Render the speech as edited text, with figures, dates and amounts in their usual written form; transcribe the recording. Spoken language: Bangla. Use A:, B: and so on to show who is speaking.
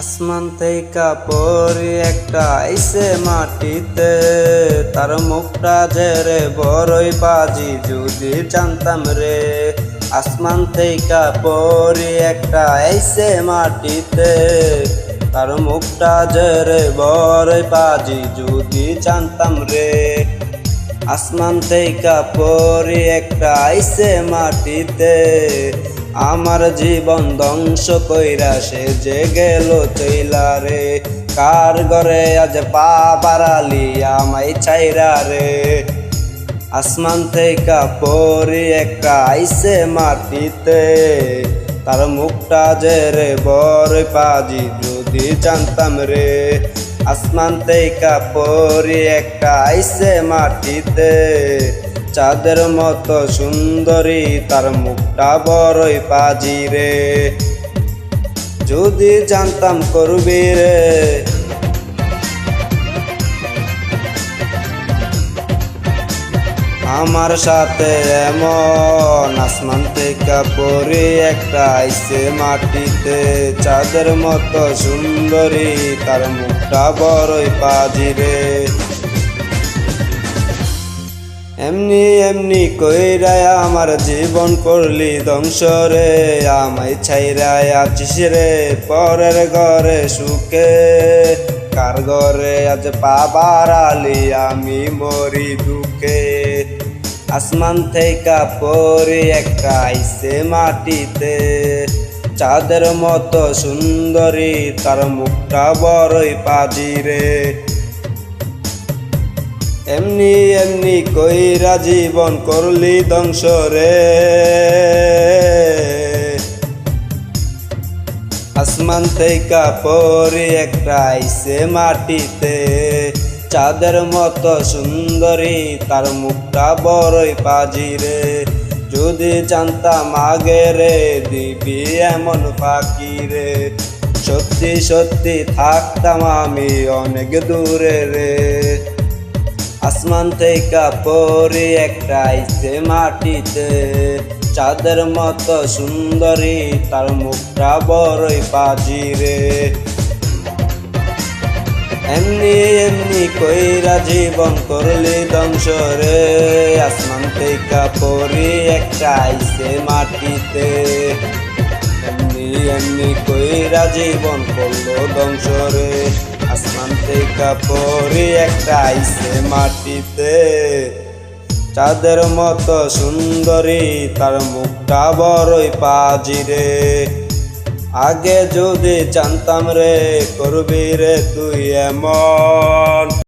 A: আসমান থেকে পরি একটা আইসে মাটিতে, তার মুখটা ঝেড়ে বড়ই বাজি যদি জানতাম রে। আসমান থেকে পরি একটা আইসে মাটিতে, তার মুখটা ঝেড়ে বড়ই বাজি যদি জানতাম রে। আসমান থেকে পরি একটা আইসে মাটিতে, আমার জীবন ধ্বংস কইরা সে যে গেল চইলা রে। কার ঘরে আজ পা বাড়ালি আমায় ছাইরা রে। আসমান থেকে পরি একটা আইসে মাটিতে, তার মুখটা ঝেড়ে বড় পাজি যদি জানতাম রে। আসমান থেকে পরি একটা আইসে মাটিতে, চাঁদের মতো সুন্দরী তার মুখটা বড়ই পাজি রে। যদি জানতাম করবি রে আমার সাথে এমন। আসমান থেকে পরি একটা আইসে মাটিতে, চাঁদের মতো সুন্দরী তার মুখটা বড়ই পাজি রে। এমনি এমনি কইরায় আমার জীবন করলি ধ্বংস রে। আমায় ছাইরায় আছিস রে পরের ঘরে সুখে। কার ঘরে আজ পা বাড়ালি আমি মরি দুঃখে। আসমান থেকে পরি একটা আইসে মাটিতে, চাঁদের মতো সুন্দরী তার মুখটা বড়ই পাজি রে। এমনি এমনি কইরা জীবন করলি ধ্বংস রে। আসমান থেকে পরি একটা আইসে মাটিতে, চাঁদের মতো সুন্দরী তার মুখটা বড়ই পাজি রে। যদি জানতাম আগে রে দিবি এমন ফাঁকি রে, সত্যি সত্যি থাকতাম আমি অনেক দূরে রে। আসমান থেকে পরি একটা আইসে মাটিতে, চাঁদের মতো সুন্দরী তার মুখটা বড়ই পাজি রে। এমনি এমনি কইরা জীবন করলি ধ্বংস রে। আসমান থেকে পরি একটা আইসে মাটিতে, এমনি এমনি কইরা জীবন করলো ধ্বংস রে। আসমান থেকে পরি একটা আইসে মাটিতে, চাঁদের মতো সুন্দরী তার মুখটা বড়ই পাজি রে। আগে যদি জানতাম রে করবি রে তুই এমন।